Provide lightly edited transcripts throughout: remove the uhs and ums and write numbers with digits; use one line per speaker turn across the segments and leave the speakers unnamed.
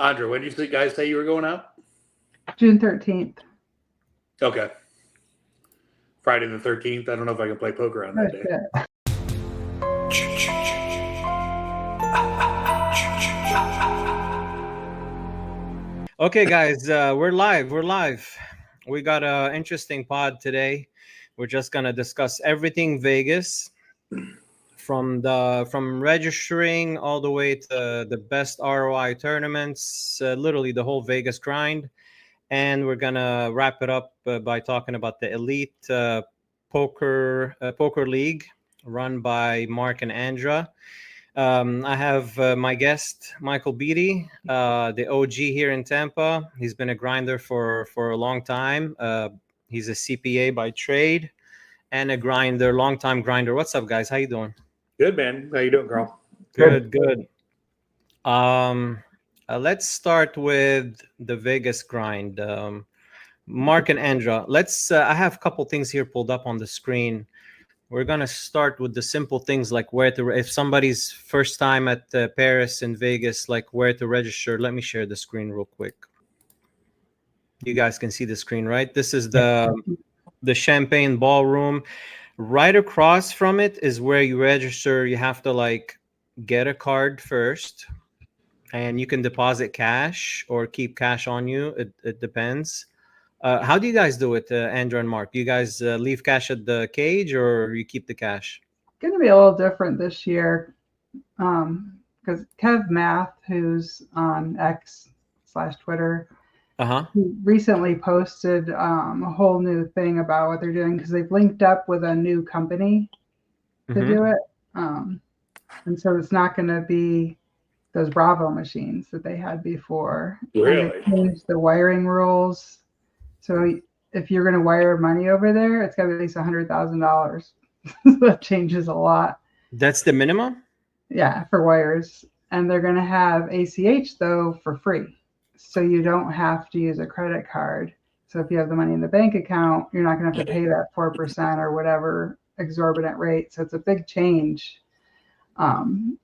Andra, when did you guys say you were going out?
June 13th.
Okay. Friday the 13th. I don't know if I can play poker on that day.
Okay, guys, we're live. We got an interesting pod today. We're just gonna discuss everything Vegas, from registering all the way to the best ROI tournaments, literally the whole Vegas grind. And we're gonna wrap it up by talking about the elite poker league run by Mark and Andra. I have my guest, Michael Beattie, the OG here in Tampa. He's been a grinder for a long time. He's a CPA by trade and a long-time grinder. What's up, guys? How you doing?
Good, man. How you doing, Carl?
Good. Let's start with the Vegas grind. Mark and Andra, I have a couple things here pulled up on the screen. We're going to start with the simple things like if somebody's first time at Paris and Vegas, like where to register. Let me share the screen real quick. You guys can see the screen, right? This is the Champagne Ballroom. Right across from it is where you register. You have to get a card first, and you can deposit cash or keep cash on you. It depends. How do you guys do it, Andra and Mark? Do you guys leave cash at the cage or you keep the cash?
It's going to be a little different this year because Kev Math, who's on X/Twitter, he recently posted a whole new thing about what they're doing because they've linked up with a new company to do it. And so it's not going to be those Bravo machines that they had before.
Really?
And they changed the wiring rules. So if you're going to wire money over there, it's got to be at least $100,000. That changes a lot.
That's the minimum?
Yeah, for wires. And they're going to have ACH, though, for free. So you don't have to use a credit card. So if you have the money in the bank account, you're not going to have to pay that 4% or whatever exorbitant rate. So it's a big change. And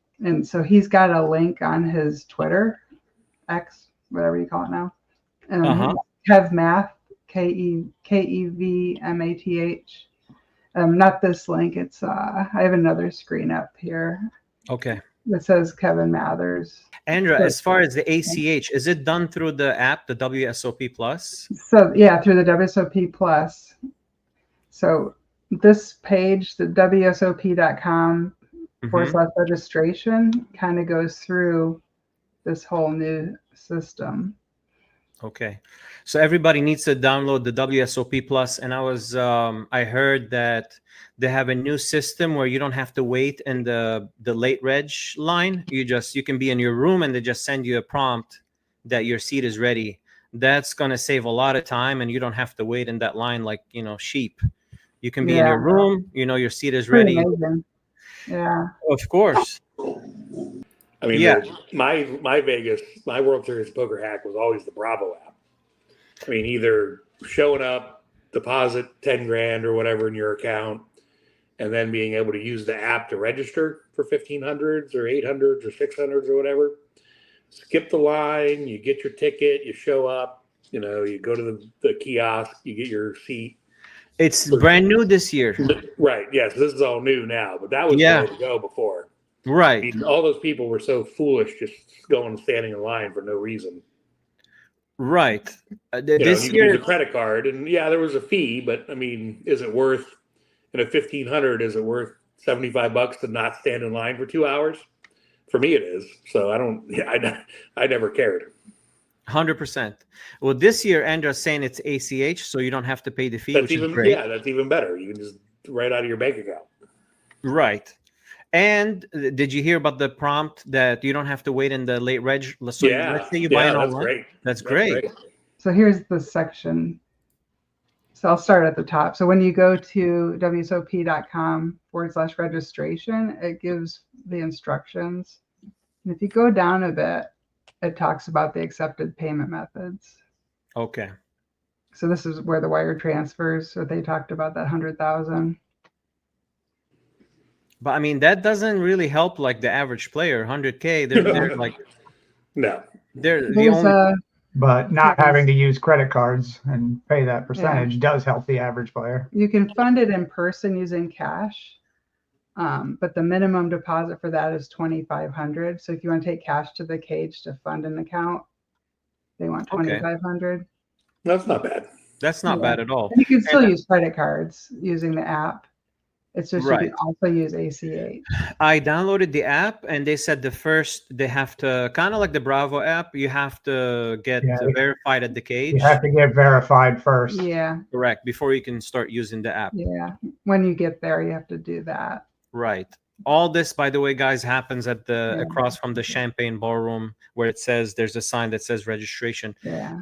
so he's got a link on his Twitter, X, whatever you call it now. Kev Math. KEVMATH. Not this link. It's I have another screen up here.
Okay.
That says Kevin Mathers.
Andra, as far as the ACH, is it done through the app, the WSOP Plus?
So yeah, through the WSOP Plus. So this page, the WSOP.com/registration, kind of goes through this whole new system.
Okay, so everybody needs to download the WSOP Plus, and I heard that they have a new system where you don't have to wait in the late reg line. You can be in your room and they just send you a prompt that your seat is ready. That's gonna save a lot of time, and you don't have to wait in that line like sheep. You can be in your room. Your seat is ready.
Amazing. Yeah,
of course.
I mean, my Vegas, my World Series poker hack was always the Bravo app. I mean, either showing up, deposit 10 grand or whatever in your account, and then being able to use the app to register for 1500s or 800s or 600s or whatever. Skip the line, you get your ticket, you show up, you go to the kiosk, you get your seat.
It's brand new this year.
Right. Yes. This is all new now, but that was the way to go before.
Right.
I mean, all those people were so foolish just going and standing in line for no reason.
Right.
This year, use a credit card, and there was a fee, but I mean, is it worth in a 1500? Is it worth $75 to not stand in line for 2 hours? For me, it is. So I never cared.
100%. Well, this year, Andra's saying it's ACH, so you don't have to pay the fee.
That's even great. Yeah, that's even better. You can just write out of your bank account.
Right. And did you hear about the prompt that you don't have to wait in the late reg? So let's say you buy it online.
Great.
That's great.
So here's the section. So I'll start at the top. So when you go to WSOP.com/registration, it gives the instructions. And if you go down a bit, it talks about the accepted payment methods.
Okay.
So this is where the wire transfers. So they talked about that 100,000.
But I mean, that doesn't really help like the average player. 100K, they're like
no.
There's
not having to use credit cards and pay that percentage does help the average player.
You can fund it in person using cash, but the minimum deposit for that is $2,500. So if you want to take cash to the cage to fund an account, they want $2,500.
That's not bad.
That's not bad at all.
And you can still use credit cards using the app. It's just you can also use ACH.
I downloaded the app, and they said they have to, kind of like the Bravo app, you have to get verified at the cage.
You have to get verified first.
Yeah.
Correct. Before you can start using the app.
Yeah. When you get there, you have to do that.
Right. All this, by the way, guys, happens at the across from the Champagne Ballroom, where it says there's a sign that says registration.
Yeah.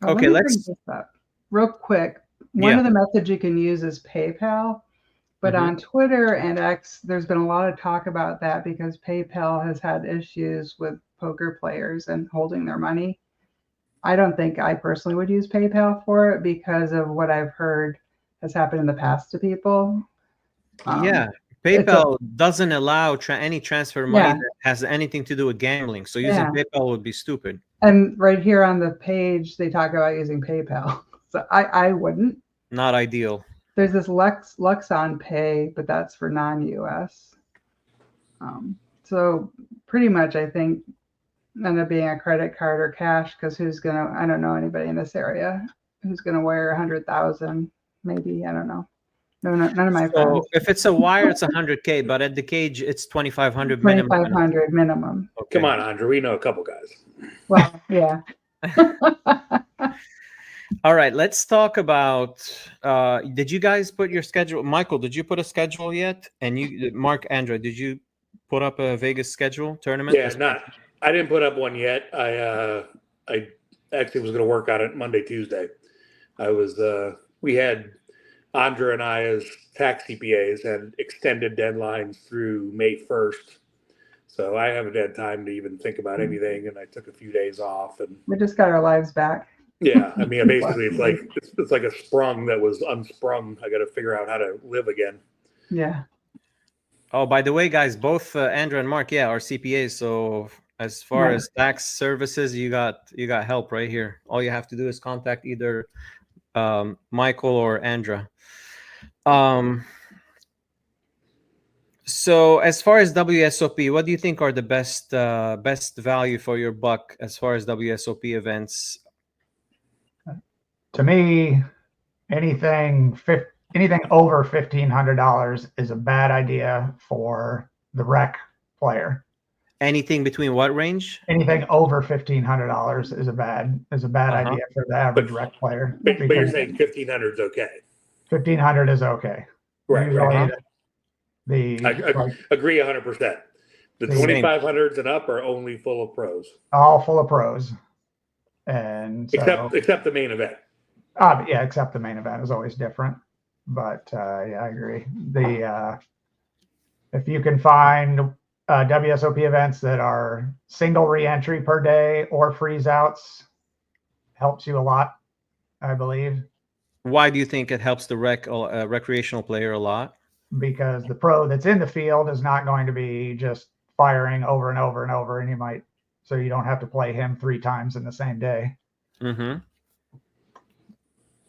Okay, let's
real quick. One of the methods you can use is PayPal, but on Twitter and X, there's been a lot of talk about that because PayPal has had issues with poker players and holding their money. I don't think I personally would use PayPal for it because of what I've heard has happened in the past to people.
PayPal doesn't allow any transfer of money that has anything to do with gambling. So using PayPal would be stupid.
And right here on the page, they talk about using PayPal. So I wouldn't.
Not ideal.
There's this Luxon Pay, but that's for non-US. So pretty much, I think, end up being a credit card or cash, because I don't know anybody in this area who's gonna wire 100,000, maybe, I don't know. No, none of my friends.
So if it's a wire, it's 100K, but at the cage, it's 2,500 minimum.
2,500 minimum.
Okay. Come on, Andra. We know a couple guys.
Well, yeah.
All right, let's talk about. Did you guys put your schedule? Michael, did you put a schedule yet? And you, Mark, Andra, did you put up a Vegas schedule tournament?
Yeah, I didn't put up one yet. I actually was going to work on it Monday, Tuesday. We had Andra and I as tax CPAs and extended deadlines through May 1st. So I haven't had time to even think about anything, and I took a few days off. And
we just got our lives back.
Yeah, I mean, basically, it's like a sprung that was unsprung. I got to figure out how to live again.
Yeah.
Oh, by the way, guys, both Andra and Mark, are CPAs. So as far as tax services, you got help right here. All you have to do is contact either Michael or Andra. So as far as WSOP, what do you think are the best value for your buck as far as WSOP events?
To me, anything over $1,500 is a bad idea for the rec player.
Anything between what range?
Anything over $1,500 is a bad idea for the average rec player.
But you're saying 1,500 is okay.
1,500 is okay.
Right. I agree 100%. The 2,500s and up are only full of pros.
All full of pros, and
except the main event.
Except the main event is always different. But I agree. If you can find WSOP events that are single re-entry per day or freeze outs, helps you a lot, I believe.
Why do you think it helps the recreational player a lot?
Because the pro that's in the field is not going to be just firing over and over and over, and so you don't have to play him 3 times in the same day.
Mm-hmm.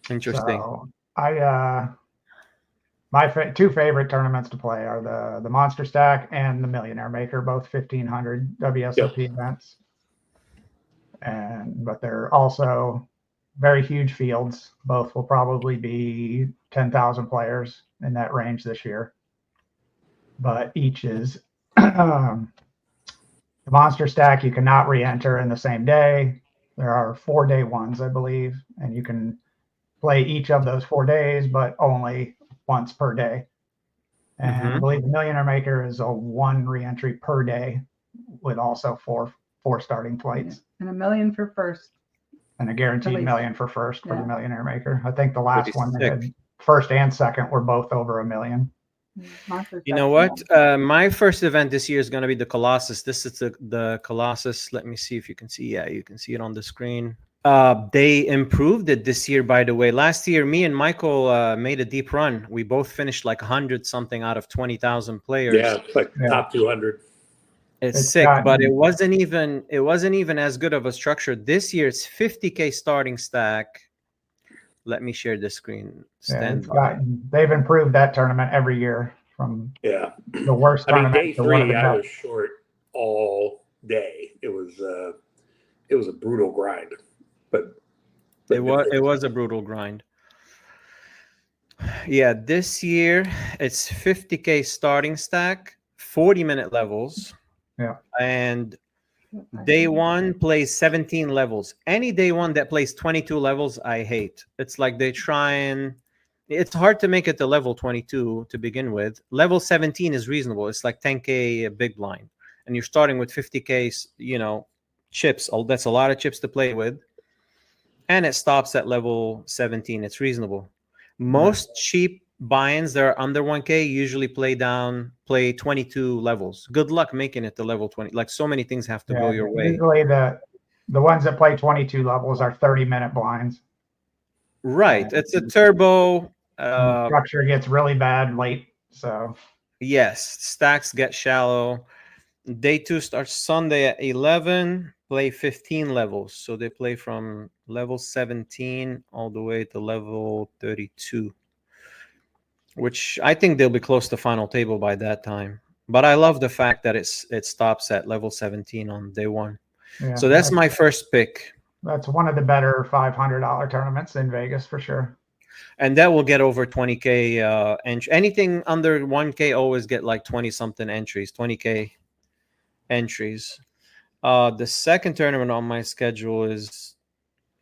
Interesting.
So my 2 favorite tournaments to play are the Monster Stack and the Millionaire Maker, both 1,500 WSOP events. But they're also very huge fields. Both will probably be 10,000 players in that range this year. But each is the Monster Stack you cannot re-enter in the same day. There are 4-day ones, I believe, and you can play each of those 4 days, but only once per day. And I believe the Millionaire Maker is a 1 re-entry per day with also four starting flights.
And $1 million for first.
And a guaranteed $1 million for first for the Millionaire Maker. I think the last one that had first and second were both over $1 million.
You know what? My first event this year is going to be the Colossus. This is the Colossus. Let me see if you can see. Yeah, you can see it on the screen. They improved it this year, by the way. Last year, me and Michael made a deep run. We both finished like 100 something out of 20,000 players.
Yeah, it's like top 200.
It's sick, but it wasn't even as good of a structure. This year it's 50K starting stack. Let me share the screen.
They've improved that tournament every year from the worst tournament.
Day 3 I was short all day. It was a brutal grind. But
it was a brutal grind. Yeah, this year it's 50K starting stack, 40-minute levels.
Yeah.
And day 1 plays 17 levels. Any day 1 that plays 22 levels, I hate. It's like it's hard to make it to level 22 to begin with. Level 17 is reasonable. It's like 10K big blind. And you're starting with 50K, chips. That's a lot of chips to play with. And it stops at level 17. It's reasonable. Most cheap buy-ins that are under 1K usually play 22 levels. Good luck making it to level 20. Like, so many things have to go your way.
Usually the ones that play 22 levels are 30-minute blinds.
Right. It's a turbo.
Structure gets really bad late. So
yes, stacks get shallow. Day 2 starts Sunday at 11. Play 15 levels. So they play from level 17 all the way to level 32. Which I think they'll be close to final table by that time. But I love the fact that it stops at level 17 on day 1. Yeah, so that's my first pick.
That's one of the better $500 tournaments in Vegas for sure.
And that will get over 20K entry. Anything under 1K always get like 20-something entries, 20K entries. The second tournament on my schedule is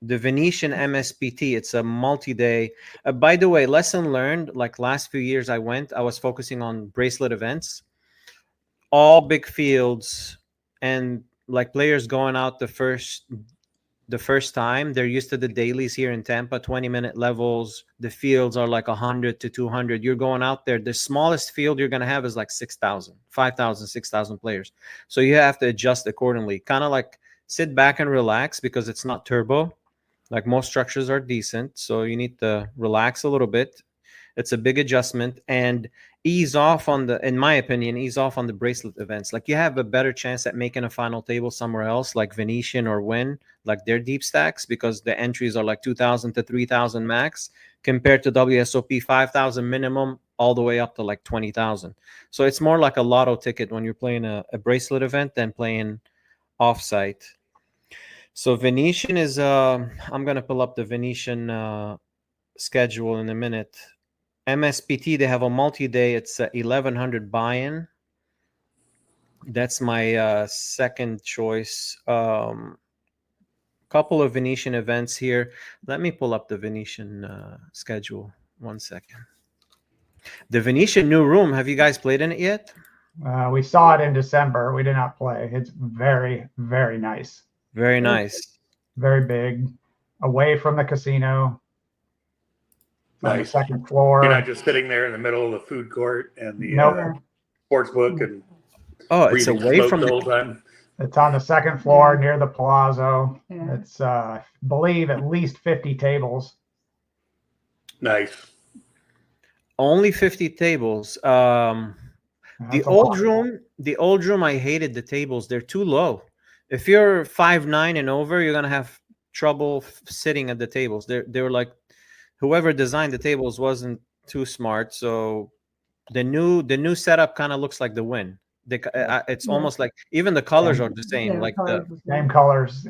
the Venetian MSPT. It's a multi-day. By the way, lesson learned, like last few years I was focusing on bracelet events. All big fields, and like players going out the first time, they're used to the dailies here in Tampa, 20-minute levels. The fields are like 100 to 200. You're going out there. The smallest field you're going to have is like 6,000, 5,000, 6,000 players. So you have to adjust accordingly. Kind of like sit back and relax because it's not turbo. Like most structures are decent. So you need to relax a little bit. It's a big adjustment, and in my opinion, ease off on the bracelet events. Like you have a better chance at making a final table somewhere else, like Venetian or Win, like their deep stacks, because the entries are like 2,000 to 3,000 max compared to WSOP 5,000 minimum all the way up to like 20,000. So it's more like a lotto ticket when you're playing a bracelet event than playing offsite. So Venetian is, I'm going to pull up the Venetian schedule in a minute. MSPT, they have a multi-day. It's 1,100 buy-in. That's my second choice. Couple of Venetian events here. Let me pull up the Venetian schedule. 1 second. The Venetian new room. Have you guys played in it yet?
We saw it in December. We did not play. It's very, very nice.
Very nice.
Very big. Away from the casino.
Nice.
On the second floor.
You're not just sitting there in the middle of the food court and the sports book and
it's away from
the whole time.
It's on the second floor near the Palazzo. Yeah. It's I believe at least 50 tables.
Nice.
Only 50 tables. The old room, I hated the tables. They're too low. If you're 5'9" and over, you're gonna have trouble sitting at the tables. They were like, whoever designed the tables wasn't too smart. So the new setup kind of looks like the Win. It's almost like even the colors are the same, like the
same colors,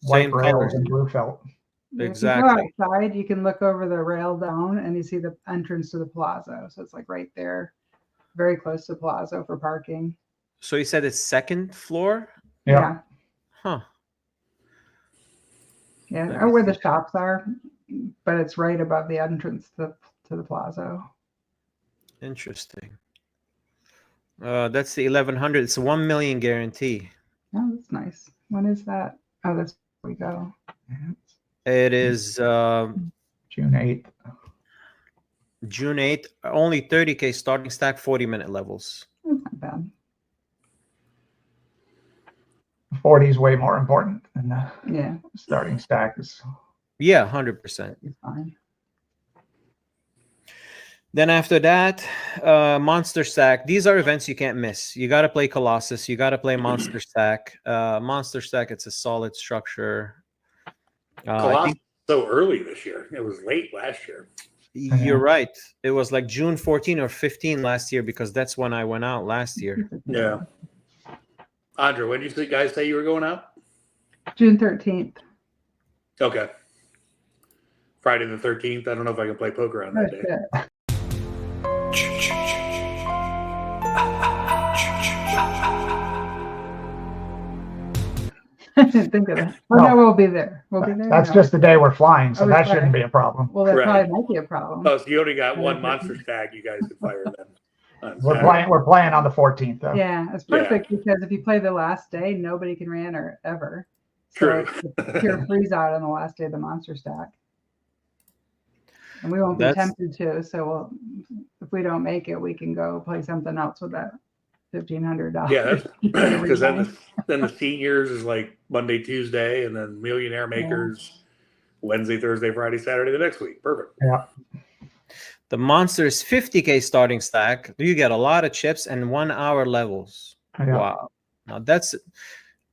white colors
and blue felt.
Exactly.
If you go outside, you can look over the rail down and you see the entrance to the Palazzo. So it's like right there, very close to Palazzo for parking.
So you said it's second floor?
Yeah.
Huh.
Yeah, or where the shops are, but it's right above the entrance to the Palazzo.
Interesting. That's the 1,100. It's a 1 million guarantee.
Oh, that's nice. When is that? Oh, that's where we go.
It is
June 8th.
June 8th. Only 30K starting stack, 40-minute levels.
That's not bad.
40 is way more important than the starting stack is.
Yeah, 100%.
It's fine.
Then after that, Monster Stack. These are events you can't miss. You got to play Colossus. You got to play Monster Stack. Monster Stack, it's a solid structure.
Colossus so early this year. It was late last year.
You're right. It was like June 14 or 15 last year because that's when I went out last year.
Yeah. Andra, when did you guys say you were going out?
June 13th.
Okay. Friday the 13th. I don't know if I can play poker on that day.
I didn't think of that. Oh, no, we'll be there. We'll be there.
That's just the day we're flying, so
Oh,
that
sorry.
shouldn't be a problem.
Well, that
Right.
probably might be a problem.
Oh, so you only got one monster stack you guys can fire then.
We're playing on the 14th though.
Yeah, it's perfect because if you play the last day, nobody can re-enter ever. So
True.
it's pure freeze out on the last day of the monster stack. And we won't be tempted to, so if we don't make it, we can go play something else with that $1,500.
Yeah, that's because then the seniors is like Monday, Tuesday, and then millionaire makers Wednesday, Thursday, Friday, Saturday the next week. Perfect.
Yeah.
The Monsters 50K starting stack. You get a lot of chips and 1 hour levels.
Yeah.
Wow. Now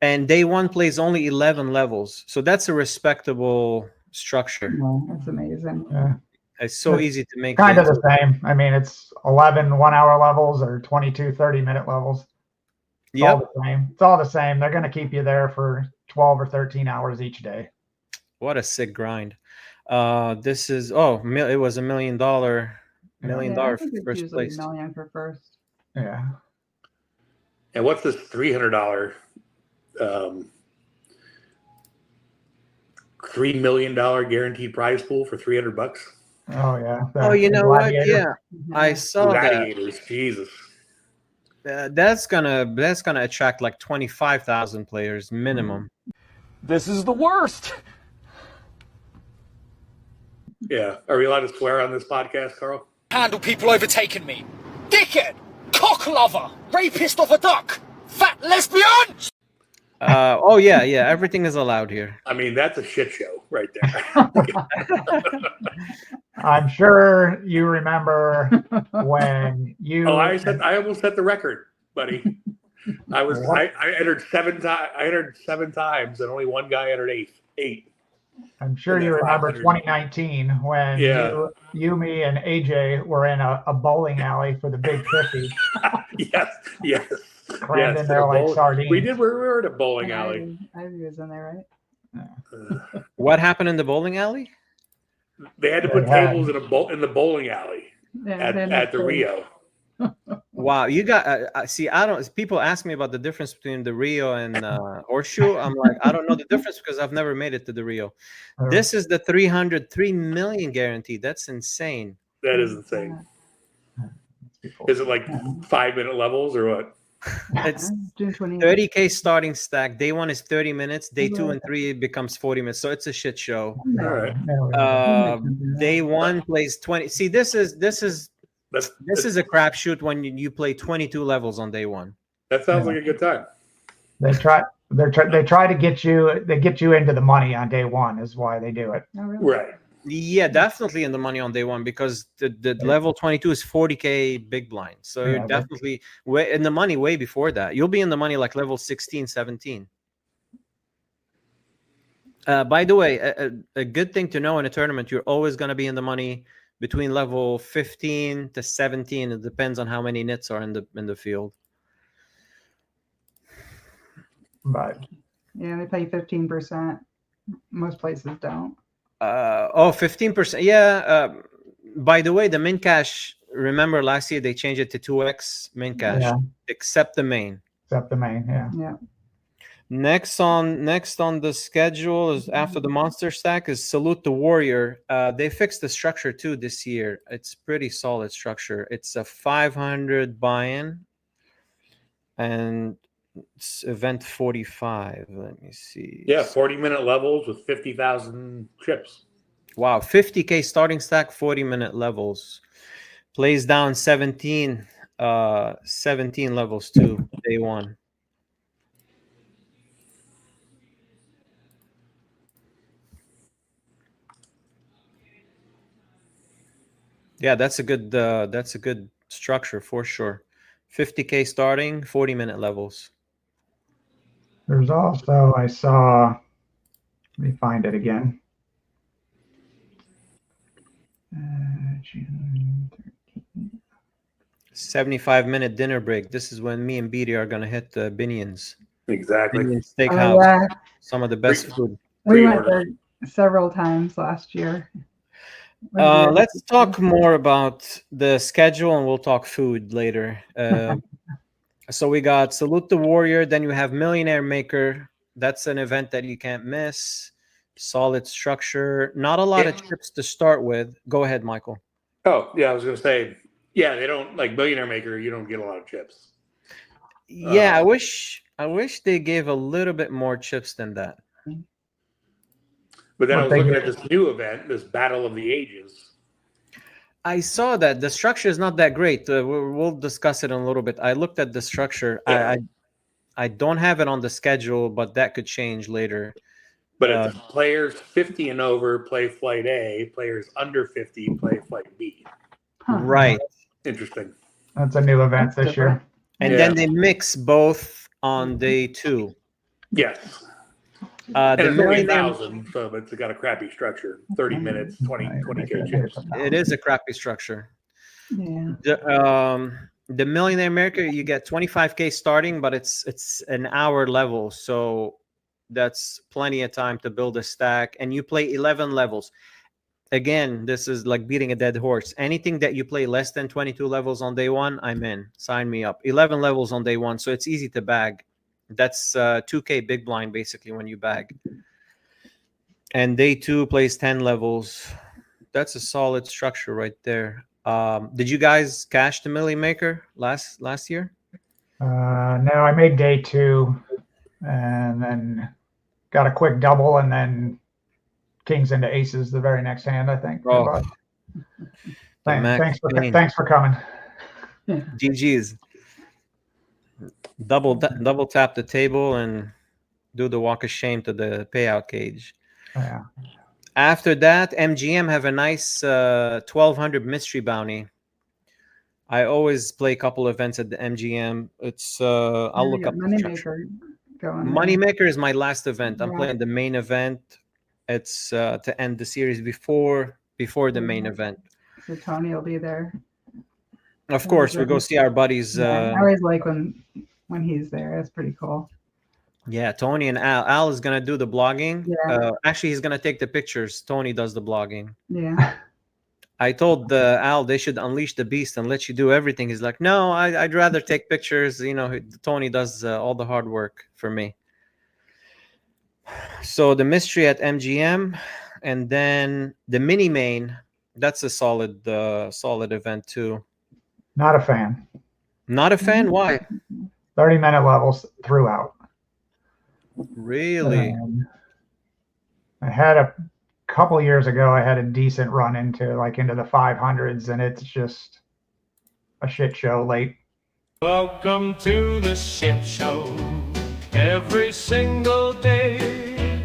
and day one plays only 11 levels. So that's a respectable structure.
That's amazing.
Yeah.
It's so easy to make.
Kind of the same. I mean, it's 11 1-hour levels or 22 30-minute levels. It's all the same. It's all the same. They're going to keep you there for 12 or 13 hours each day.
What a sick grind. This is, it was $1 million. First place.
$1 million for first.
Yeah.
And what's this $300 $3 million guaranteed prize pool for $300?
Oh yeah.
Oh, you know what? Yeah, I saw
Gladiators. That. Jesus.
That's gonna attract like 25,000 players minimum.
This is the worst.
Yeah. Are we allowed to swear on this podcast, Carl?
Handle people overtaking me. Dickhead, cock lover, rapist of a duck, fat lesbian.
Yeah. Everything is allowed here.
I mean, that's a shit show right there.
I'm sure you remember when you.
Oh, I almost set the record, buddy. I entered 7 times. I entered 7 times, and only one guy entered 8.
I'm sure you remember 2019 when you, me, and AJ were in a bowling alley for the Big 50.
Yes.
Crammed in there like sardines.
We were in a bowling alley.
I was in there, right?
What happened in the bowling alley?
They had to put tables in the bowling alley at the Rio.
Wow, you got see. I don't. People ask me about the difference between the Rio and Horseshoe. I'm like, I don't know the difference because I've never made it to the Rio. This is the 303 million guaranteed. That's insane.
That is insane. Is it like 5-minute levels or what?
It's 30K starting stack. Day 1 is 30 minutes. Day 2 and 3 becomes 40 minutes. So it's a shit show.
All right.
Day 1 plays 20. See, this is a crapshoot when you play 22 levels on day 1.
That sounds like a good time.
They try to get you. They get you into the money on day 1 is why they do it.
Oh, really?
Right.
Yeah, definitely in the money on day 1 because the level 22 is 40K big blind. So you're definitely in the money way before that. You'll be in the money like level 16, 17. By the way, a good thing to know in a tournament, you're always going to be in the money between level 15 to 17. It depends on how many nits are in the field.
But
yeah, they pay 15%. Most places don't.
15%. Yeah. By the way, the min cash, remember last year they changed it to 2x min cash, except the main.
Except the main,
yeah.
Next on the schedule is after the monster stack is Salute the Warrior. They fixed the structure too this year. It's pretty solid structure. It's a 500 buy-in and it's event 45. Let me see.
Yeah, 40-minute levels with 50,000 chips.
Wow, 50K starting stack, 40-minute levels. Plays down 17 levels too, day 1. Yeah, that's a good structure for sure. 50K starting, 40-minute levels.
There's also, I saw, let me find it again. June
75-minute dinner break. This is when me and Beattie are gonna hit the Binions.
Exactly.
Binion Steakhouse.
yeah.
Some of the best food.
We went
Pre-order.
there several times last year.
Let's talk more about the schedule, and we'll talk food later. So we got Salute the Warrior. Then you have Millionaire Maker. That's an event that you can't miss. Solid structure. Not a lot of chips to start with. Go ahead, Michael.
Oh, yeah, I was going to say, yeah, they don't, like Millionaire Maker, you don't get a lot of chips.
Yeah, I wish they gave a little bit more chips than that.
But then I
What
was
they
looking
get-
at this new event, this Battle of the Ages.
I saw that the structure is not that great. We'll discuss it in a little bit. I looked at the structure.
Yeah.
I don't have it on the schedule, but that could change later.
But it's players 50 and over play Flight A, players under 50 play Flight B.
Right.
Interesting.
That's a new event this year.
And then they mix both on day 2.
Yes.
The
And it's only
Millionaire,
1,000, so it's got a crappy structure. 30 minutes, 20K chips.
it is a crappy structure.
Yeah.
The Millionaire America, you get 25K starting, but it's an hour level, so that's plenty of time to build a stack. And you play 11 levels. Again, this is like beating a dead horse. Anything that you play less than 22 levels on day 1, I'm in. Sign me up. 11 levels on day 1, so it's easy to bag. That's 2K big blind basically when you bag. And day 2 plays 10 levels. That's a solid structure right there. Did you guys cash the Millie Maker last year?
No, I made day 2 and then got a quick double and then kings into aces the very next hand, I think.
Oh.
Thanks for coming.
GG's. Double tap the table and do the walk of shame to the payout cage.
Yeah.
After that, MGM have a nice 1200 mystery bounty. I always play a couple events at the MGM. It's I'll look up
Moneymaker going.
Moneymaker is my last event. I'm
Yeah.
playing the main event. It's to end the series before the main event.
So Tony will be there.
Of course, we go see our buddies.
I always like when he's there. It's pretty cool.
Yeah, Tony and Al. Al is gonna do the blogging.
Yeah.
Actually, he's gonna take the pictures. Tony does the blogging.
Yeah.
I told Al they should unleash the beast and let you do everything. He's like, no, I'd rather take pictures. You know, Tony does all the hard work for me. So the mystery at MGM, and then the mini main. That's a solid event too.
Not a fan.
Not a fan? Why?
30-minute levels throughout.
Really?
I had a couple years ago, I had a decent run into the 500s, and it's just a shit show late.
Welcome to the shit show. Every single day,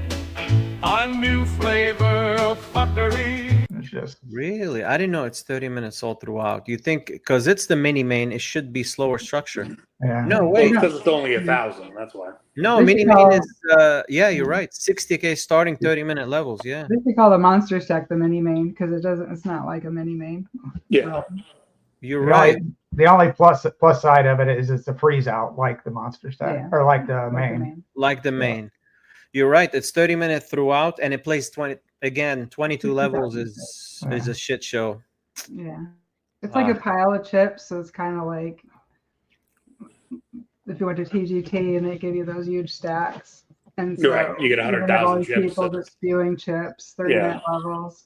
a new flavor of fuckery.
It's just
Really? I didn't know it's 30 minutes all throughout. You think because it's the mini main, it should be slower structure?
yeah.
No, wait.
Because it's only 1,000, that's why.
No,
They
mini
should
main
call-
is yeah, you're right. 60K starting 30-minute levels. Yeah.
They call the monster stack the mini main because it's not like a mini main.
Yeah.
You're right.
The only plus side of it is it's a freeze out like the monster stack
Yeah.
or like the
Like the
main.
Like the main. You're right. It's 30-minute throughout, and it plays 22 levels is a shit show.
Yeah. It's like a pile of chips, so it's kind of like if you went to TGT and they give you those huge stacks. And so
You're right. You get
you're gonna have
100,000
all these
chips.
people just spewing chips, 30-minute levels.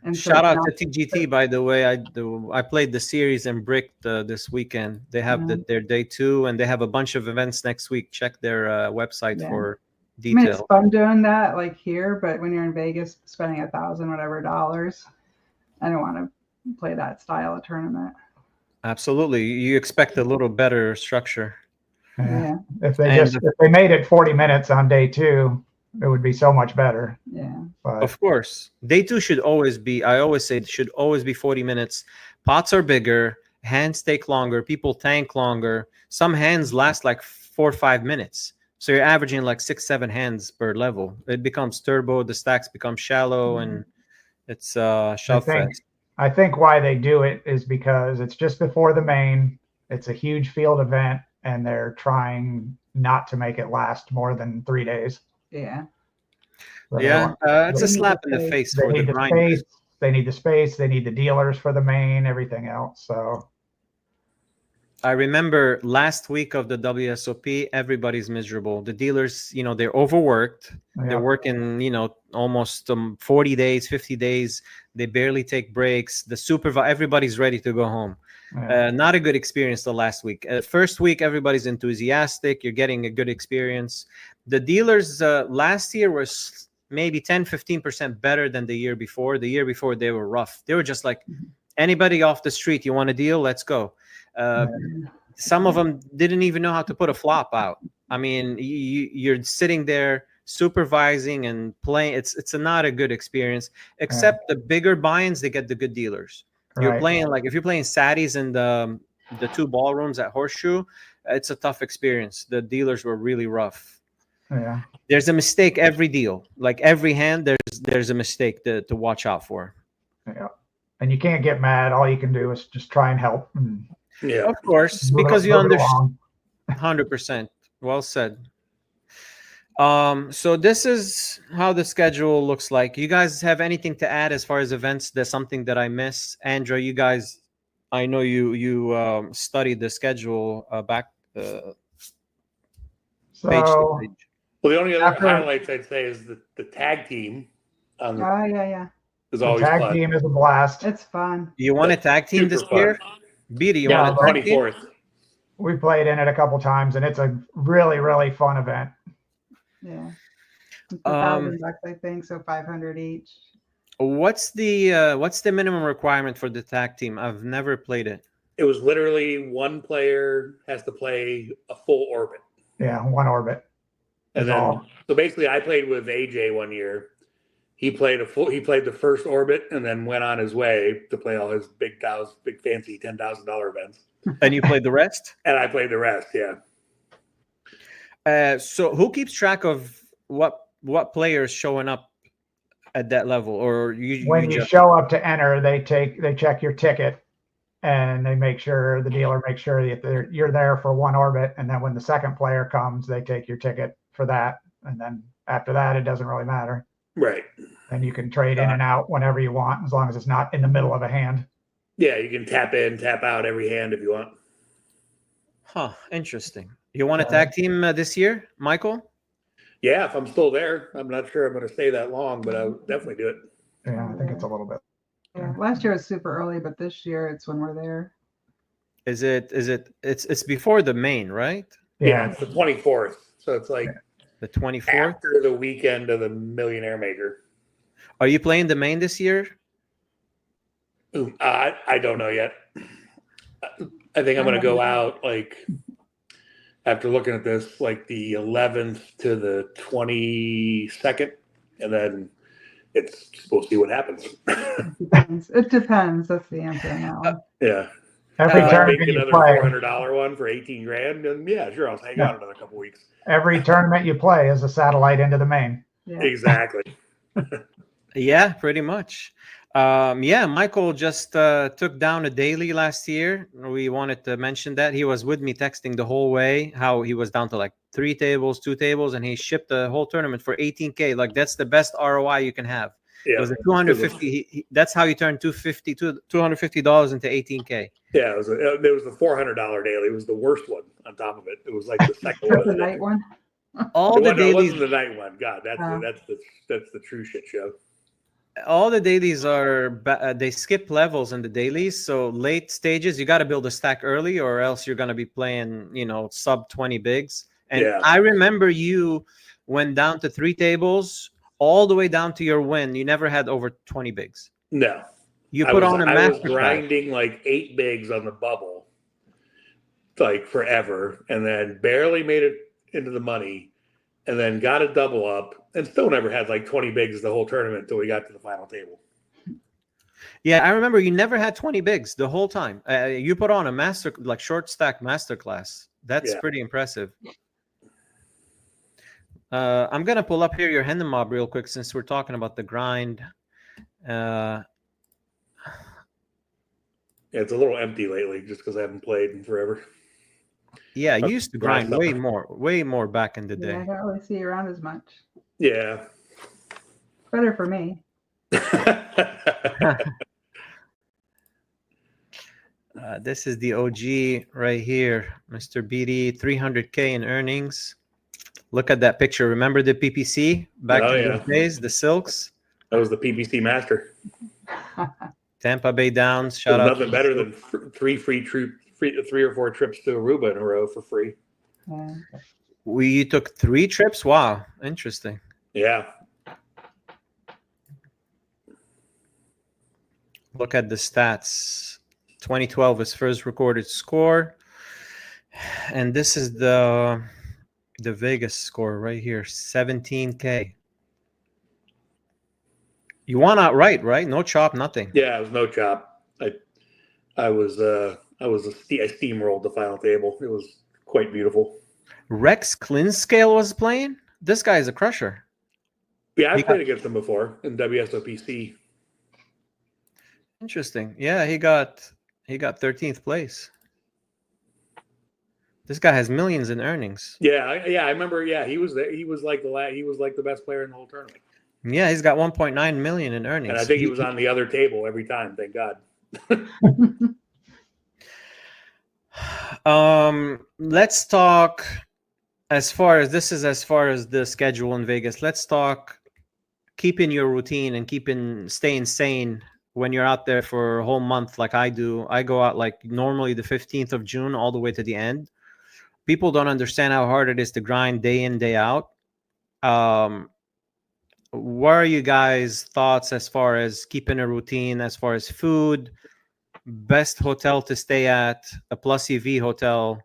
And so
Shout
it's
out
not-
to TGT, by the way. I played the series in Bricked this weekend. They have their day 2, and they have a bunch of events next week. Check their website for
I mean, it's
detail.
fun doing that like here, but when you're in Vegas spending $1,000 I don't want to play that style of tournament.
Absolutely. You expect a little better structure.
Yeah.
If they made it 40 minutes on day 2, it would be so much better.
Yeah.
But
Of course. Day 2 should always be, I always say it should always be 40 minutes. Pots are bigger, hands take longer, people tank longer. Some hands last like 4 or 5 minutes. So you're averaging like 6-7 hands per level. It becomes turbo, the stacks become shallow, and it's shove fest.
I think why they do it is because it's just before the main. It's a huge field event, and they're trying not to make it last more than 3 days.
Yeah.
So
Yeah, it's a slap in the face for the grinders.
They need the space. They need the dealers for the main, everything else. So
I remember last week of the WSOP, everybody's miserable. The dealers, they're overworked.
yeah.
They're working, almost 40 days, 50 days. They barely take breaks. Everybody's ready to go home.
Yeah.
Not a good experience the last week. First week, everybody's enthusiastic. You're getting a good experience. The dealers last year was maybe 10-15% better than the year before. The year before, they were rough. They were just like, anybody off the street, you want a deal? Let's go. Some of them didn't even know how to put a flop out. I mean, you're sitting there supervising and playing. It's not a good experience, except the bigger buy-ins, they get the good dealers. You're playing, like, if you're playing Saddies in the 2 ballrooms at Horseshoe, it's a tough experience. The dealers were really rough.
Yeah.
There's a mistake every deal. Like every hand, there's a mistake to watch out for.
Yeah. And you can't get mad. All you can do is just try and help.
Yeah,
of course, because you understand. 100%. Well said. So this is how the schedule looks like. You guys have anything to add as far as events? There's something that I miss. Andra, you guys, I know you studied the schedule back
So
page to page.
Well, the only other highlights I'd say is the tag team.
Yeah.
Is
the
always
tag
fun.
team is a blast.
It's fun.
You want a tag team this
Super
year?
fun.
Beattie, you
Yeah,
want
the
a tag team?
24th.
We played in it a couple times, and it's a really, really fun event.
Yeah. It's $1,000, I think, so 500 each.
What's the minimum requirement for the tag team? I've never played it.
It was literally one player has to play a full orbit.
Yeah, 1 orbit.
And then, so basically, I played with AJ one year. He played the first orbit, and then went on his way to play all his big fancy $10,000 events.
And you played the rest?
And I played the rest. Yeah.
So who keeps track of what players showing up at that level? Or
when you show up to enter, they check your ticket, and they the dealer makes sure that you're there for 1 orbit, and then when the second player comes, they take your ticket for that, and then after that, it doesn't really matter.
Right.
And you can trade in and out whenever you want, as long as it's not in the middle of a hand.
Yeah, you can tap in, tap out every hand if you want.
Huh, interesting. You want a tag team this year, Michael?
Yeah, if I'm still there. I'm not sure I'm going to stay that long, but I'll definitely do it.
Yeah, I think it's a little bit.
Yeah. Last year was super early, but this year it's when we're there.
It's before the main, right?
Yeah, it's the 24th. So it's like
the 24th
after the weekend of the Millionaire Maker.
Are you playing the main this year?
I don't know yet. I think I'm going to go out like after looking at this, like the 11th to the 22nd, and then we'll see what happens.
It depends. That's the answer now.
Yeah.
Every tournament
make
you
another
play,
$400 one for 18 grand, and yeah, sure, I'll hang out another couple weeks.
Every tournament you play is a satellite into the main.
Yeah.
Exactly.
Yeah, pretty much. Michael just took down a daily last year. We wanted to mention that. He was with me texting the whole way, how he was down to like 3 tables, 2 tables, and he shipped the whole tournament for $18K. Like, that's the best ROI you can have. Yeah. It was a 250. That's how you turn $250 into $18K.
Yeah, it was the $400 daily. It was the worst one on top of it. It was like the second one.
The night one.
All the dailies.
It wasn't the night one. God, that's the true shit show.
All the dailies they skip levels in the dailies. So late stages, you got to build a stack early, or else you're going to be playing, sub 20 bigs. And I remember you went down to 3 tables, all the way down to your win. You never had over 20 bigs.
No.
You put on a master.
I was grinding like 8 bigs on the bubble, like forever, and then barely made it into the money, and then got a double up, and still never had like 20 bigs the whole tournament until we got to the final table.
Yeah, I remember you never had 20 bigs the whole time. You put on a master, like short stack masterclass. That's pretty impressive. I'm gonna pull up here your Hendon Mob real quick since we're talking about the grind.
Yeah, it's a little empty lately just because I haven't played in forever.
Yeah, you used to grind way more back in the day.
I don't really see you around as much.
Yeah.
Better for me.
This is the OG right here, Mr. Beattie, 300K in earnings. Look at that picture. Remember the PPC back in those days, the Silks?
That was the PPC master.
Tampa Bay Downs. Shout out.
Nothing better than three or four trips to Aruba in a row for free.
We took 3 trips. Wow, interesting.
Yeah.
Look at the stats. 2012 is first recorded score, and this is the Vegas score right here, 17K. You won outright, right? No chop, nothing.
Yeah, it was no chop. I steamrolled the final table. It was quite beautiful.
Rex Clinkscale was playing. This guy is a crusher.
Yeah, I've played against him before in WSOP.
Interesting. Yeah, he got 13th place. This guy has millions in earnings.
Yeah, I remember. Yeah, he was there. He was like the best player in the whole tournament.
Yeah, he's got 1.9 million in earnings.
And I think he was on the other table every time. Thank God.
Let's talk as far as the schedule in Vegas. Let's talk keeping your routine and staying sane when you're out there for a whole month like I do. I go out like normally the 15th of June all the way to the end. People don't understand how hard it is to grind day in, day out. What are you guys' thoughts as far as keeping a routine, as far as food, best hotel to stay at, a plus EV hotel?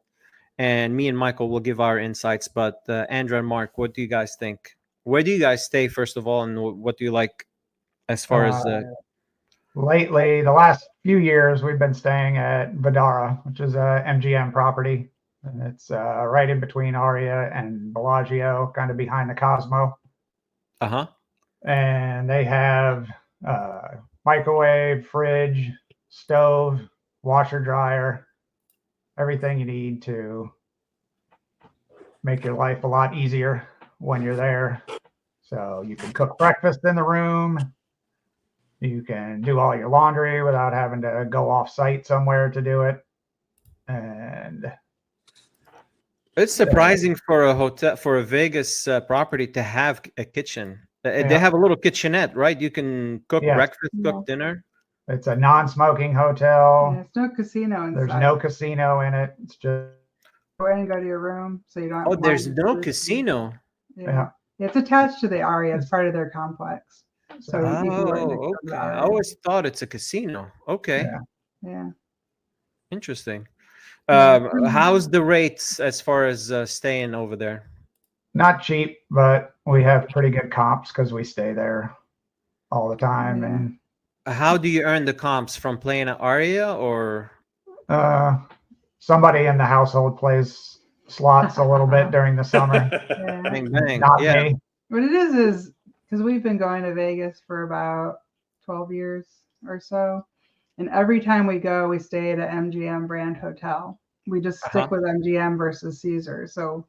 And me and Michael will give our insights. But Andra and Mark, what do you guys think? Where do you guys stay, first of all, and what do you like as far as...
Lately, the last few years, we've been staying at Vidara, which is a MGM property. And it's right in between Aria and Bellagio, kind of behind the Cosmo.
Uh-huh.
And they have microwave, fridge, stove, washer, dryer, everything you need to make your life a lot easier when you're there. So you can cook breakfast in the room. You can do all your laundry without having to go off site somewhere to do it. And
it's surprising for a hotel, for a Vegas property to have a kitchen. They have a little kitchenette, right? You can cook breakfast, cook dinner.
It's a non-smoking hotel.
There's no casino inside.
There's no casino in it. It's just
go ahead and go to your room, so you don't.
Oh, there's no casino.
Yeah. It's attached to the Aria. It's part of their complex. So
okay. I always thought it's a casino. Okay.
Yeah.
Interesting. How's the rates as far as staying over there?
Not cheap, but we have pretty good comps because we stay there all the time. And
how do you earn the comps? From playing at Aria, or
somebody in the household plays slots a little bit during the summer?
Bang, bang.
Not me.
What it is because we've been going to Vegas for about 12 years or so. And every time we go, we stay at an MGM brand hotel. We just stick with MGM versus Ceasars. So,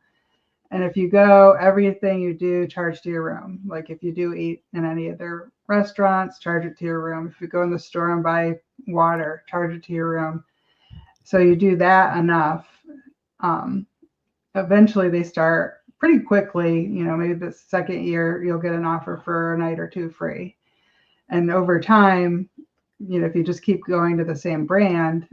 and if you go, everything you do, charge to your room. Like if you do eat in any of their restaurants, charge it to your room. If you go in the store and buy water, charge it to your room. So you do that enough. Eventually they start pretty quickly, maybe the second year you'll get an offer for a night or two free. And over time, if you just keep going to the same brand,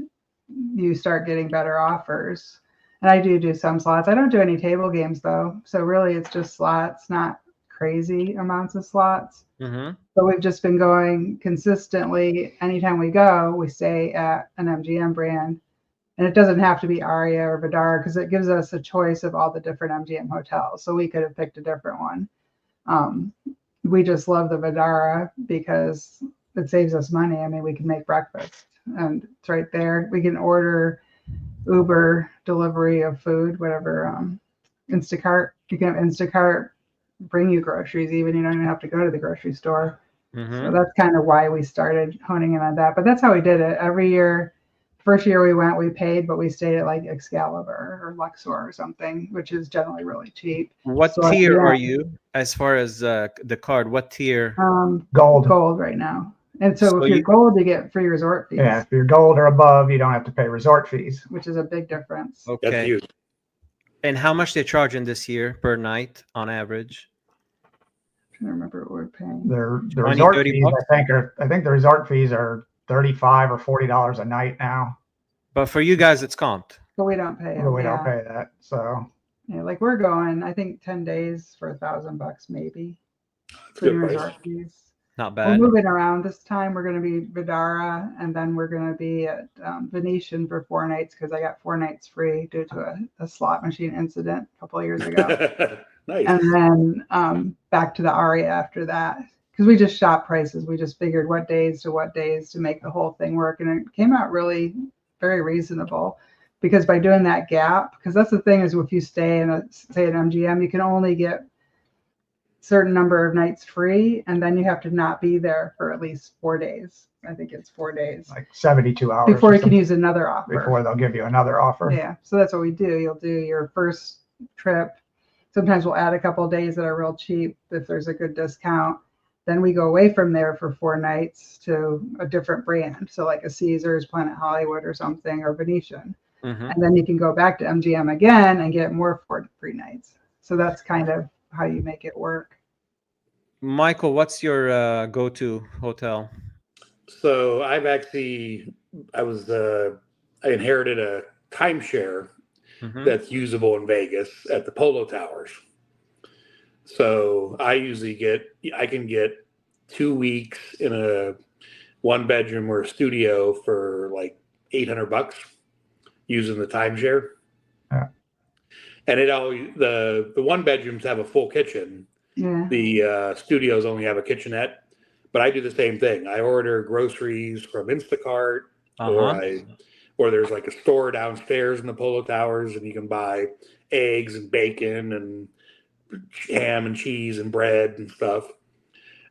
you start getting better offers. And I do some slots. I don't do any table games though. So really it's just slots, not crazy amounts of slots.
Mm-hmm.
But we've just been going consistently. Anytime we go, we stay at an MGM brand. And it doesn't have to be Aria or Vidara because it gives us a choice of all the different MGM hotels. So we could have picked a different one. We just love the Vidara because it saves us money. I mean, we can make breakfast and it's right there. We can order Uber delivery of food, whatever, Instacart. You can have Instacart bring you groceries, even you don't even have to go to the grocery store. So that's kind of why we started honing in on that. But that's how we did it. Every year, first year we went, we paid, but we stayed at like Excalibur or Luxor or something, which is generally really cheap.
What
So,
tier
yeah,
are you as far as the card? What tier?
Gold.
Gold right now. And so,
So
if you're gold, you get free resort fees.
Yeah, if you're gold or above, you don't have to pay resort fees.
Which is a big difference.
Okay.
That's huge.
And how much they charging this year per night on average?
I'm trying to remember what we're paying.
The
20,
resort
30
fees,
bucks?
I think the resort fees are $35 or $40 a night now.
But for you guys, it's comped.
But we don't pay.
But we don't pay that. So
Yeah, like we're going, I think 10 days for $1,000 maybe.
That's a good price.
Resort fees.
Not
We're
bad.
moving around this time. We're going to be Vidara, and then we're going to be at Venetian for 4 nights because I got 4 nights free due to a slot machine incident a couple of years ago.
Nice.
And then back to the Aria after that because we just shop prices. We just figured what days to make the whole thing work, and it came out really very reasonable. Because by doing that gap, because that's the thing is if you stay in say an MGM, you can only get certain number of nights free, and then you have to not be there for at least 4 days. I think it's 4 days.
like 72 hours.
Before
or
you can
something,
use another offer.
before they'll give you another offer.
Yeah. So that's what we do. You'll do your first trip. Sometimes we'll add a couple of days that are real cheap if there's a good discount. Then we go away from there for 4 nights to a different brand. So like a Caesars, Planet Hollywood or something, or Venetian. And then you can go back to MGM again and get more 4 free nights. So that's kind of how you make it work.
Michael, what's your go-to hotel?
So I inherited a timeshare that's usable in Vegas at the Polo Towers. So I can get 2 weeks in a 1-bedroom or a studio for like $800 using the timeshare.
Yeah.
And the 1-bedrooms have a full kitchen.
Yeah.
The studios only have a kitchenette, but I do the same thing. I order groceries from Instacart, or there's like a store downstairs in the Polo Towers, and you can buy eggs and bacon and ham and cheese and bread and stuff.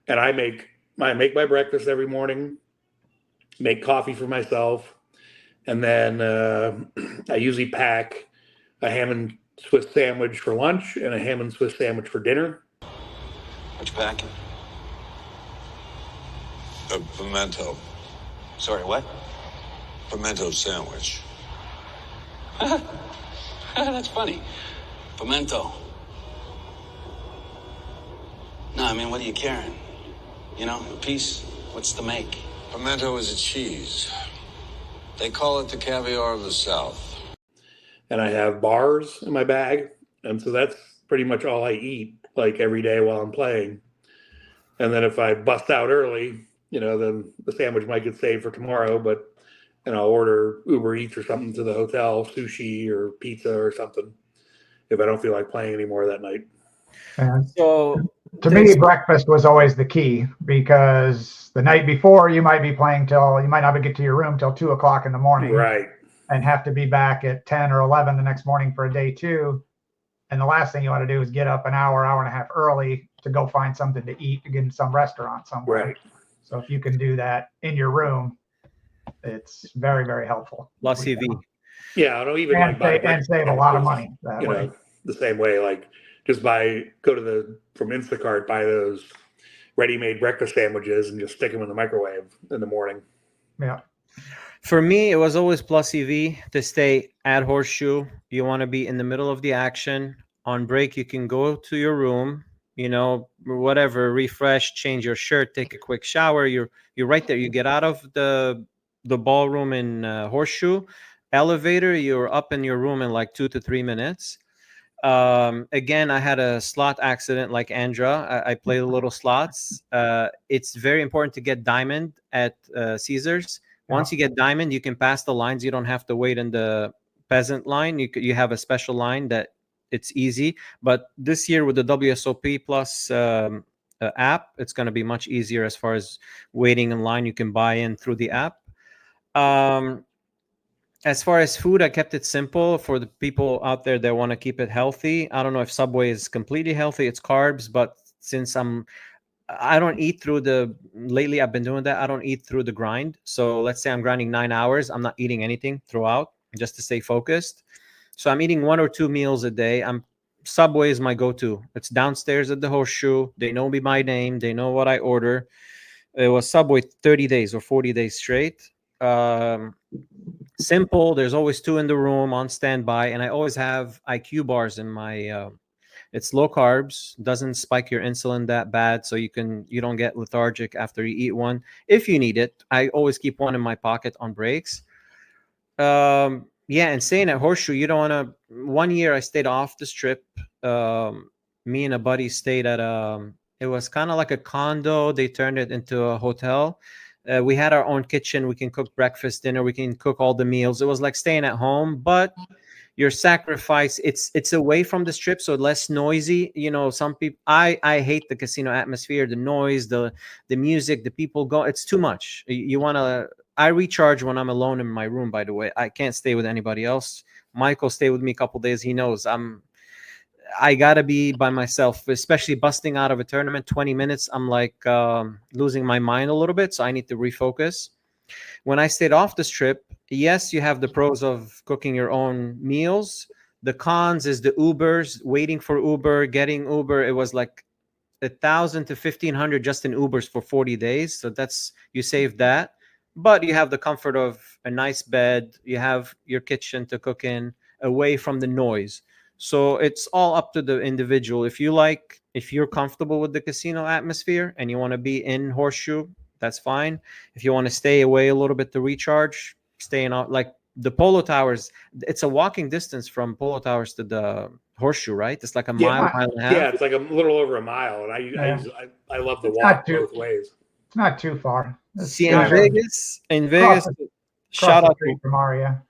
And I make my breakfast every morning, make coffee for myself, and then I usually pack a ham and Swiss sandwich for lunch and a ham and Swiss sandwich for dinner.
What you packing?
A pimento.
Sorry, what?
Pimento sandwich.
That's funny. Pimento. No, I mean, what are you carrying? You know, a piece? What's the make?
Pimento is a cheese. They call it the caviar of the South.
And I have bars in my bag. And so that's pretty much all I eat, like every day while I'm playing. And then if I bust out early, then the sandwich might get saved for tomorrow, and I'll order Uber Eats or something to the hotel, sushi or pizza or something, if I don't feel like playing anymore that night.
And
So
to me, breakfast was always the key because the night before you might be playing you might not get to your room till 2 o'clock in the morning.
Right.
And have to be back at 10 or 11 the next morning for a day 2. And the last thing you want to do is get up an hour and a half early to go find something to eat in some restaurant somewhere.
Right.
So if you can do that in your room, it's very, very helpful.
La CV.
Yeah, I don't even
And save a lot of money that way.
The same way, like just from Instacart, buy those ready-made breakfast sandwiches and just stick them in the microwave in the morning.
Yeah.
For me, it was always plus EV to stay at Horseshoe. You want to be in the middle of the action. On break, you can go to your room, whatever, refresh, change your shirt, take a quick shower. You're right there. You get out of the ballroom in Horseshoe elevator. You're up in your room in like 2 to 3 minutes. Again, I had a slot accident like Andra. I played a little slots. It's very important to get diamond at Ceasars. Once you get diamond, you can pass the lines. You don't have to wait in the peasant line. You have a special line that it's easy. But this year with the WSOP plus app. It's going to be much easier as far as waiting in line. You can buy in through the app. As far as food, I kept it simple for the people out there that want to keep it healthy. I don't know if Subway is completely healthy. It's carbs, but since I don't eat through lately I've been doing that. I don't eat through the grind. So let's say I'm grinding 9 hours. I'm not eating anything throughout just to stay focused. So I'm eating 1 or 2 meals a day. Subway is my go-to. It's downstairs at the Horseshoe. They know me by name. They know what I order. It was Subway 30 days or 40 days straight. Simple. There's always 2 in the room on standby, and I always have IQ bars in my it's low carbs, doesn't spike your insulin that bad, so you don't get lethargic after you eat one if you need it. I always keep one in my pocket on breaks. And staying at Horseshoe, you don't want to. One year I stayed off the strip. Me and a buddy stayed at it was kind of like a condo. They turned it into a hotel. We had our own kitchen. We can cook breakfast, dinner. We can cook all the meals. It was like staying at home, but your sacrifice, it's away from the strip, so less noisy. Some people, I hate the casino atmosphere, the noise, the music, the people go. It's too much. I recharge when I'm alone in my room, by the way. I can't stay with anybody else. Michael stayed with me a couple days. He knows I gotta be by myself, especially busting out of a tournament 20 minutes. I'm like losing my mind a little bit, so I need to refocus. When I stayed off the strip, yes, you have the pros of cooking your own meals. The cons is the Ubers, waiting for Uber, getting Uber. It was like 1,000 to 1,500 just in Ubers for 40 days. So you save that. But you have the comfort of a nice bed. You have your kitchen to cook in, away from the noise. So it's all up to the individual. If you're comfortable with the casino atmosphere and you want to be in Horseshoe, that's fine. If you want to stay away a little bit to recharge, staying out like the Polo Towers, it's a walking distance from Polo Towers to the Horseshoe, right? It's like a mile and a half.
Yeah, it's like a little over a mile, and I love to walk both ways.
It's not too far.
See, in Vegas, shout out to
Mario.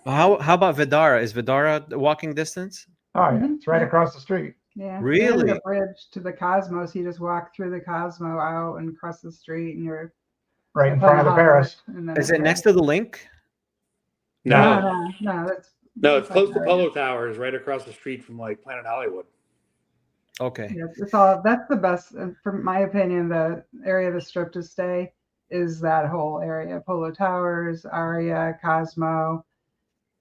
How about Vidara? Is Vidara the walking distance?
Oh yeah, it's right across the street.
Yeah,
really.
There's a bridge to the Cosmos. You just walk through the Cosmo out and across the street, and you're
right in front of the Paris.
Is it next to the Link?
No,
it's close to Polo Towers, right across the street from like Planet Hollywood.
Okay.
Yes, that's the best, from my opinion. The area of the strip to stay is that whole area: Polo Towers, Aria, Cosmo,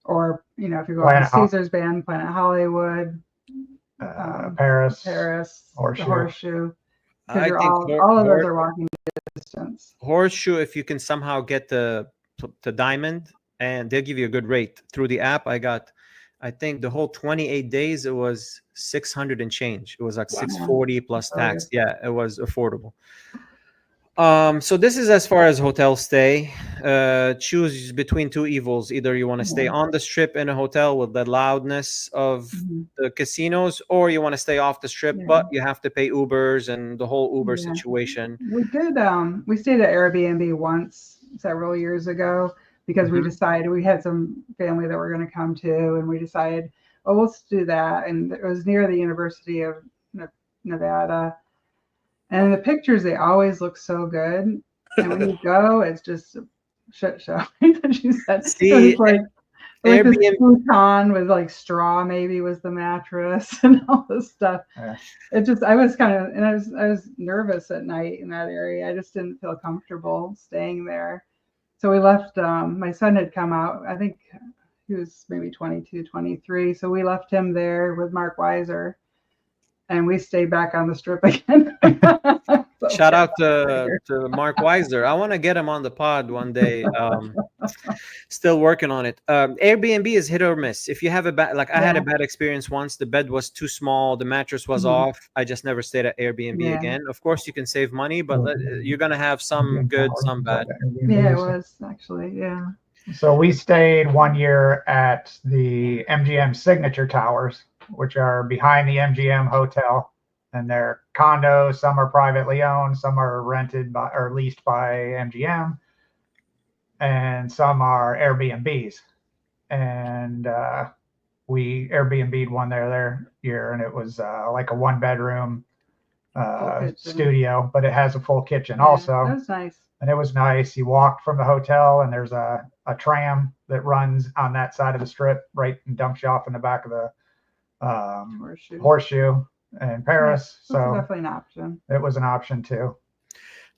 or if you go to Caesars Band, Planet Hollywood,
Paris,
Horseshoe. I think all of those are walking distance.
Horseshoe, if you can somehow get to Diamond, and they'll give you a good rate through the app. I think the whole 28 days, it was 600 and change. It was like 640 plus tax. Yeah, it was affordable. So this is as far as hotel stay. Choose between 2 evils. Either you want to stay on the strip in a hotel with the loudness of the casinos, or you want to stay off the strip, but you have to pay Ubers and the whole Uber situation.
We did. We stayed at Airbnb once several years ago because we decided we had some family that were going to come to, and we decided, let's do that. And it was near the University of Nevada. And the pictures, they always look so good. And when you go, it's just a shit show. She said,
see,
like this futon with like straw maybe was the mattress and all this stuff. Yeah. I was nervous at night in that area. I just didn't feel comfortable staying there. So we left. My son had come out. I think he was maybe 22, 23. So we left him there with Mark Weiser. And we stayed back on the strip again.
Shout out to Mark Weiser. I want to get him on the pod one day. Still working on it. Airbnb is hit or miss. If you have I had a bad experience once. The bed was too small. The mattress was off. I just never stayed at Airbnb again. Of course, you can save money, but you're going to have some good, some bad.
Yeah, it was actually, yeah.
So we stayed 1 year at the MGM Signature Towers, which are behind the MGM Hotel, and they're condos. Some are privately owned, some are rented by or leased by MGM, and some are Airbnbs. And we Airbnb'd one there year, and it was like a 1-bedroom, studio, but it has a full kitchen
Yeah,
also.
that was nice.
And it was nice. You walked from the hotel, and there's a tram that runs on that side of the strip, right, and dumps you off in the back of the horseshoe in Paris.
Yeah,
so
definitely an option.
It was an option too.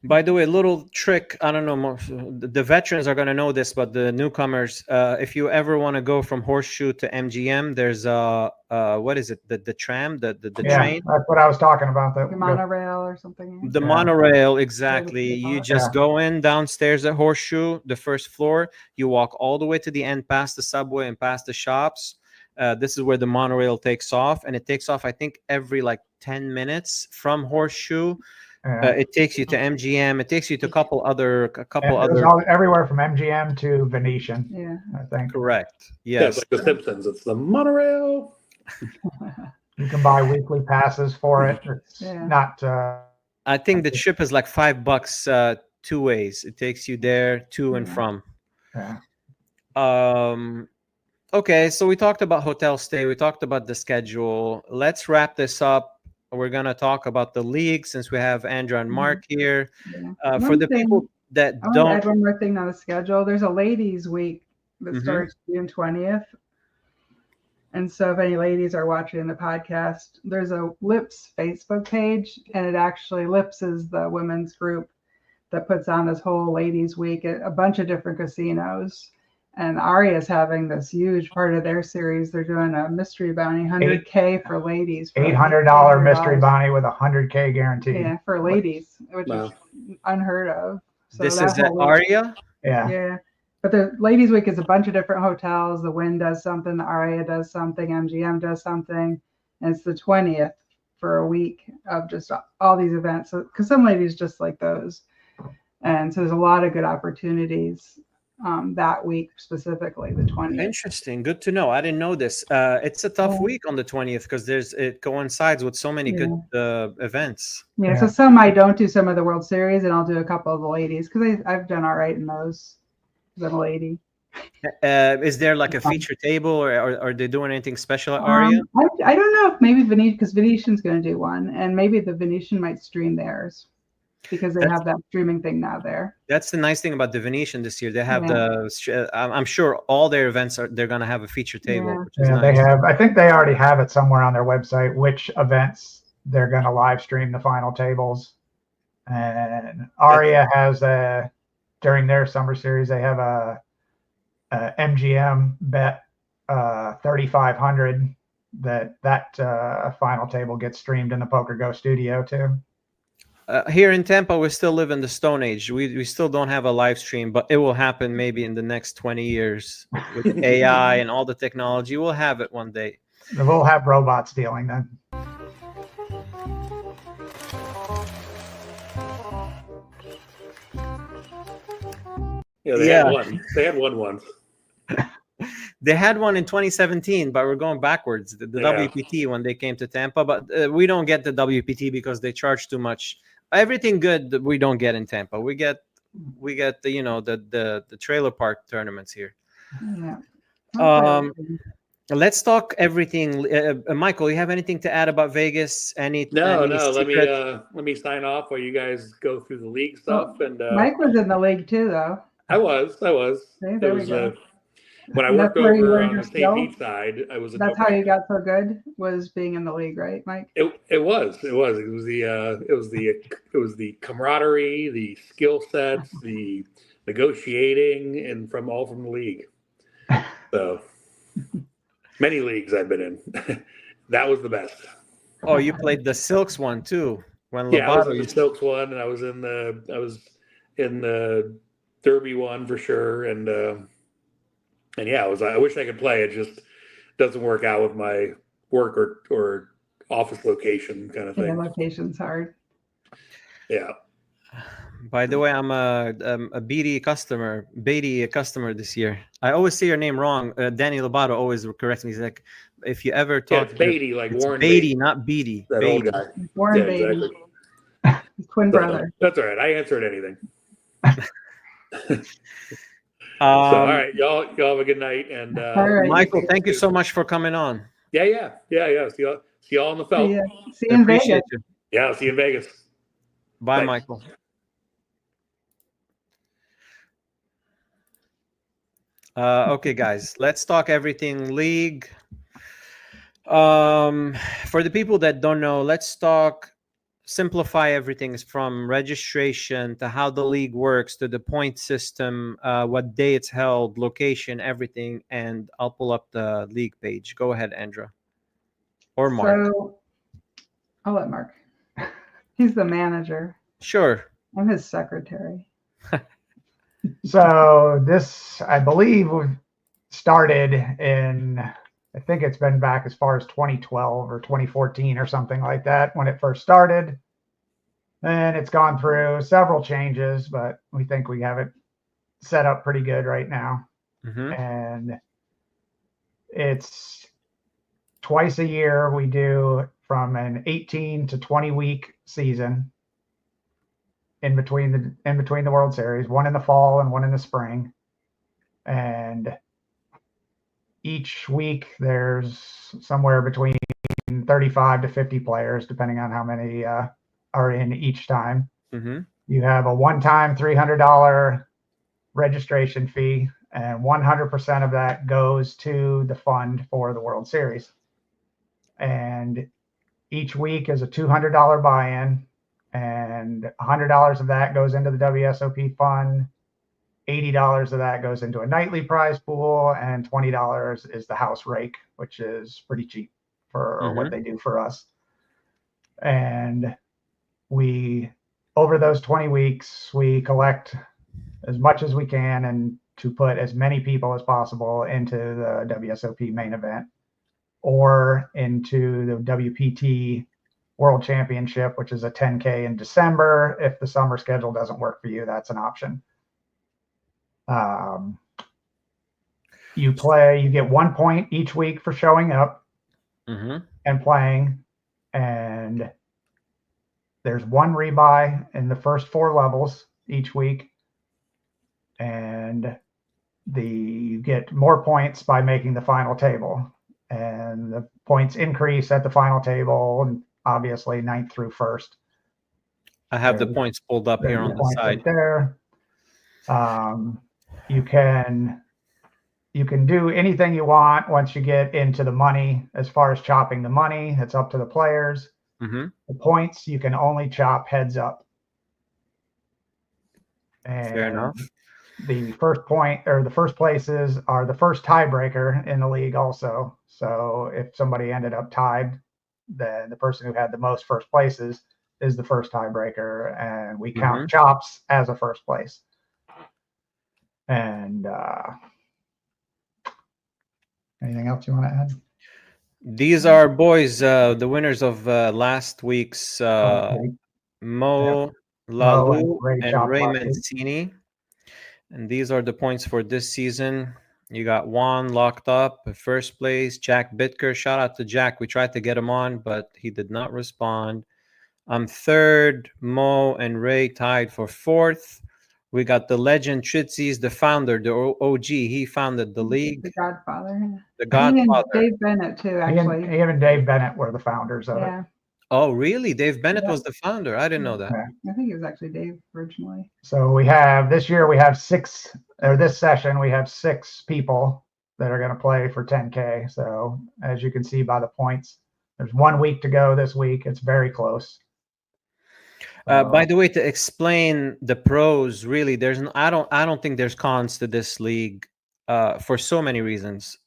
By the way, little trick. I don't know. The veterans are going to know this, but the newcomers, if you ever want to go from Horseshoe to MGM, there's what is it? The tram, the train.
That's what I was talking about.
The monorail or something.
The monorail, exactly. You just go in downstairs at Horseshoe, the first floor. You walk all the way to the end, past the subway and past the shops. This is where the monorail takes off, and it takes off, I think, every like 10 minutes from Horseshoe. It takes you to MGM. It takes you to a couple other.
Everywhere from MGM to Venetian.
Yeah,
I think.
Correct. Yes.
Yeah, it's like the Simpsons. It's the monorail.
You can buy weekly passes for it. It's not.
I think the trip is like $5 two ways. It takes you there to and from.
Yeah.
Okay, so we talked about hotel stay. We talked about the schedule. Let's wrap this up. We're going to talk about the league since we have Andra and Mark here.
Yeah.
For the people that
I
don't...
add one more thing on the schedule. There's a ladies' week that starts June 20th. And so if any ladies are watching the podcast, there's a Lips Facebook page, and it actually Lips is the women's group that puts on this whole ladies' week at a bunch of different casinos. And Aria is having this huge part of their series. They're doing a mystery bounty, $100K for ladies.
$800 mystery bounty with $100K guarantee.
Yeah, for ladies, which is unheard of. So
this is at Aria?
Yeah.
Yeah. But the ladies' week is a bunch of different hotels. The Wynn does something, the Aria does something, MGM does something. And it's the 20th for a week of just all these events. So, because some ladies just like those. And so there's a lot of good opportunities that week, specifically the 20th.
Interesting. Good to know. I didn't know this. It's a tough week on the 20th because it coincides with so many good events.
Yeah, so some I don't do some of the World Series, and I'll do a couple of the ladies because I've done all right in those as a lady.
Is there like a feature table, or are they doing anything special at Aria?
I don't know if maybe Venetian, because Venetian's going to do one, and maybe the Venetian might stream theirs. Because they have that streaming thing now there.
That's the nice thing about the Venetian this year. They have I'm sure all their events they're going to have a feature table.
Yeah,
which is nice.
They have. I think they already have it somewhere on their website which events they're going to live stream the final tables. And Aria has during their summer series they have a MGM bet 3,500 that final table gets streamed in the Poker Go studio too.
Here in Tampa, we still live in the Stone Age. We still don't have a live stream, but it will happen maybe in the next 20 years with AI and all the technology. We'll have it one day.
We'll have robots dealing then.
Yeah, they had one. They had one once.
They had one in 2017, but we're going backwards. The WPT when they came to Tampa, but we don't get the WPT because they charge too much. Everything good that we don't get in Tampa. We get the the trailer park tournaments here.
Yeah.
Let's talk everything. Michael, you have anything to add about Vegas?
No. Let me sign off while you guys go through the league stuff. And
Mike was in the league too, though.
I was.
See, there we go.
When I worked over on the St. Pete side, I was.
That's how you got so good, was being in the league, right, Mike?
It was the camaraderie, the skill sets, the negotiating, and from the league. So many leagues I've been in. That was the best.
Oh, you played the Silks one too.
I was in the Silks one, and I was in the Derby one for sure, and yeah, I wish I could play. It just doesn't work out with my work or office location kind of thing.
Yeah, location's hard.
Yeah.
By the way, I'm a Beattie customer this year. I always say your name wrong. Danny Lobato always corrects me. He's like, if you ever talk,
it's Beattie, like
it's
Warren
Beattie, not Beattie.
That
Beattie.
old guy.
Warren Beattie. Exactly. Twin brother.
That's all right. I answered anything. So, all right, y'all have a good night, and
right.
Michael, thank you so much for coming on.
Yeah. See y'all on the felt.
See you in Vegas.
You.
Yeah, I'll see you in Vegas.
Bye,
Bye.
Michael. Okay, guys, let's talk everything league. For the people that don't know, let's talk, simplify everything from registration to how the league works to the point system, what day it's held, location, everything. And I'll pull up the league page. Go ahead, Andra. Or Mark.
So I'll let Mark. He's the manager.
Sure.
I'm his secretary.
So this, I believe, started in, I think it's been back as far as 2012 or 2014 or something like that when it first started. And it's gone through several changes, but we think we have it set up pretty good right now. And it's twice a year. We do from an 18 to 20 week season in between the World Series, one in the fall and one in the spring. And each week there's somewhere between 35 to 50 players, depending on how many are in each time. You have a one-time $300 registration fee, and 100% of that goes to the fund for the World Series. And each week is a $200 buy-in, and $100 of that goes into the WSOP fund. $80 of that goes into a nightly prize pool, and $20 is the house rake, which is pretty cheap for what they do for us. And we, over those 20 weeks, we collect as much as we can and to put as many people as possible into the WSOP main event or into the WPT World Championship, which is a 10K in December. If the summer schedule doesn't work for you, that's an option. You get 1 point each week for showing up and playing, and there's one rebuy in the first 4 levels each week, and you get more points by making the final table, and the points increase at the final table, and obviously 9th through 1st.
I have the points pulled up here on the side.
Right there. You can do anything you want once you get into the money. As far as chopping the money, it's up to the players. The points, you can only chop heads up. And
fair enough.
The first point, or the first places, are the first tiebreaker in the league also. So if somebody ended up tied, then the person who had the most first places is the first tiebreaker, and we count chops as a first place. And anything else you want to add?
These are boys, the winners of last week's Mo, Lalu, and Ray Mancini. And these are the points for this season. You got Juan locked up at first place. Jack Bitker, shout out to Jack. We tried to get him on, but he did not respond. I'm third. Mo and Ray tied for 4th. We got the legend Tritzies, the founder, the OG. He founded the league.
The Godfather.
The Godfather.
Dave Bennett too, actually.
He and Dave Bennett were the founders of it.
Oh, really? Dave Bennett was the founder. I didn't know that.
I think it was actually Dave originally.
So this year we have 6, or this session we have 6 people that are going to play for 10K. So as you can see by the points, there's 1 week to go this week. It's very close.
By the way, to explain the pros, really, I don't think there's cons to this league for so many reasons.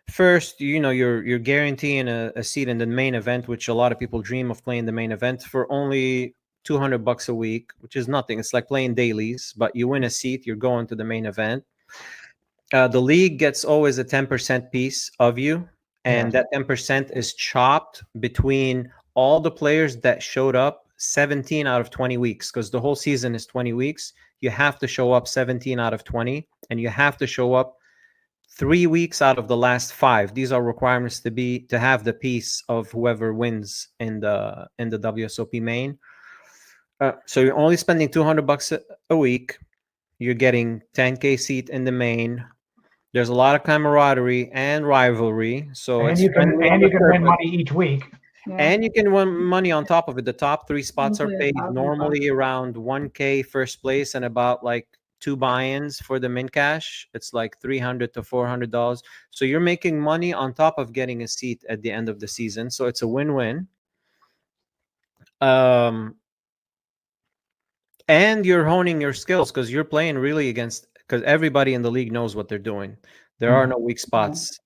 First, you're guaranteeing a seat in the main event, which a lot of people dream of playing the main event for only $200 a week, which is nothing. It's like playing dailies, but you win a seat, you're going to the main event. The league gets always a 10% piece of you, and that 10% is chopped between all the players that showed up 17 out of 20 weeks, because the whole season is 20 weeks. You have to show up 17 out of 20, and you have to show up 3 weeks out of the last 5. These are requirements to have the piece of whoever wins in the WSOP main. So you're only spending $200 a week. You're getting 10K seat in the main. There's a lot of camaraderie and rivalry. So
you can win money each week.
Yeah.
And you can win money on top of it. The top 3 spots are
Usually
paid
$1,000
normally around 1K first place and about like 2 buy-ins for the min cash. It's like $300 to $400. So you're making money on top of getting a seat at the end of the season. So it's a win-win. And you're honing your skills because you're playing really because everybody in the league knows what they're doing. There are no weak spots.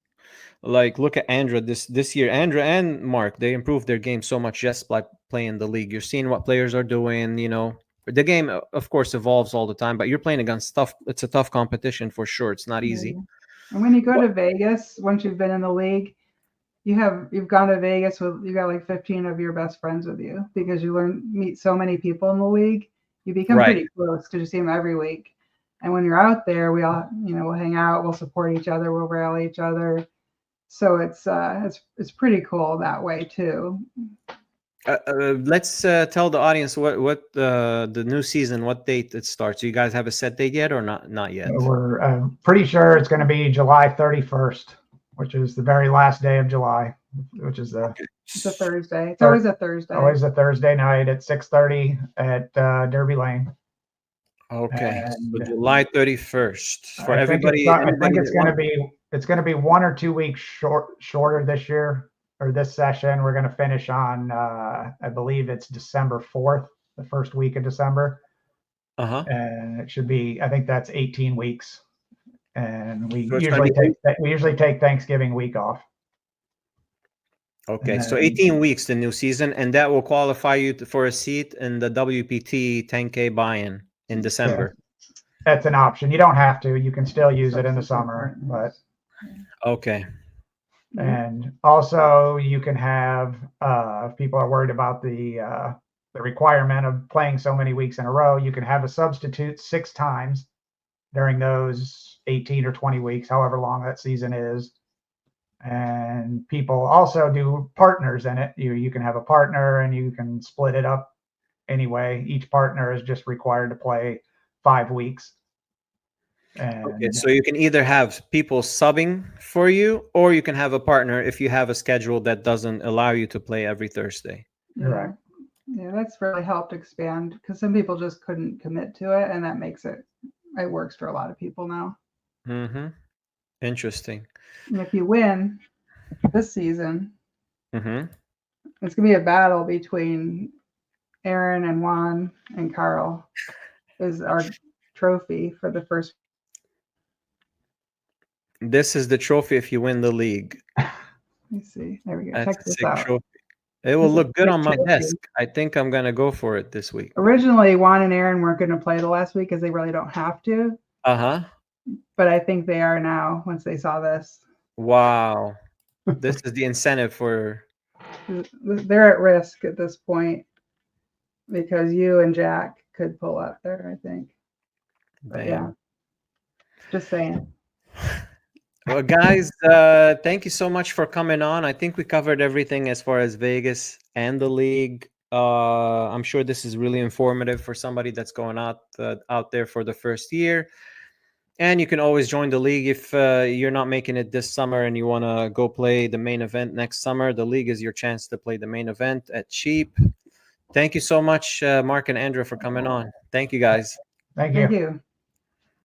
Like, look at Andra this year. Andra and Mark, they improved their game so much just by playing the league. You're seeing what players are doing. The game, of course, evolves all the time, but you're playing against it's a tough competition for sure. It's not easy.
And when you go to Vegas, once you've been in the league, you've gone to Vegas you got like 15 of your best friends with you because you meet so many people in the league. You become pretty close because you see them every week. And when you're out there, we all, we'll hang out, we'll support each other, we'll rally each other. So it's pretty cool that way too.
Let's tell the audience what the new season, what date it starts. Do you guys have a set date yet or not yet?
We're pretty sure it's going to be July 31st, which is the very last day of July, which is
it's a Thursday. It's always a Thursday.
Always a Thursday night at 6:30 at Derby Lane.
Okay, so July 31st for
everybody. I think it's going to be 1 or 2 weeks shorter this year, or this session. We're going to finish on I believe it's December 4th, the first week of December. And it should be, I think that's 18 weeks. And we usually take Thanksgiving week off.
Okay, so 18 weeks, the new season, and that will qualify you for a seat in the WPT 10K buy-in in December.
Yeah. That's an option. You don't have to. You can still use it in the summer, but
okay.
And also, you can have if people are worried about the requirement of playing so many weeks in a row, you can have a substitute 6 times during those 18 or 20 weeks, however long that season is. And people also do partners in it. You can have a partner and you can split it up anyway. Each partner is just required to play 5 weeks.
Okay, so you can either have people subbing for you, or you can have a partner if you have a schedule that doesn't allow you to play every Thursday.
Right.
Yeah, that's really helped expand because some people just couldn't commit to it, and that makes it works for a lot of people now.
Interesting.
And if you win this season, it's gonna be a battle between Aaron and Juan and Carl. Is our trophy for the first.
This is the trophy if you win the league.
Let me see. There we go.
That's
check this
a
out.
Trophy. It will look good on my desk. I think I'm going to go for it this week.
Originally, Juan and Aaron weren't going to play the last week because they really don't have to. But I think they are now once they saw this.
Wow. This is the incentive for...
They're at risk at this point because you and Jack could pull up there, I think. But yeah. Just saying.
Well, guys, thank you so much for coming on. I think we covered everything as far as Vegas and the league. I'm sure this is really informative for somebody that's going out there for the first year. And you can always join the league if you're not making it this summer and you want to go play the main event next summer. The league is your chance to play the main event at cheap. Thank you so much, Mark and Andra, for coming on. Thank you, guys.
Thank you.
Thank you.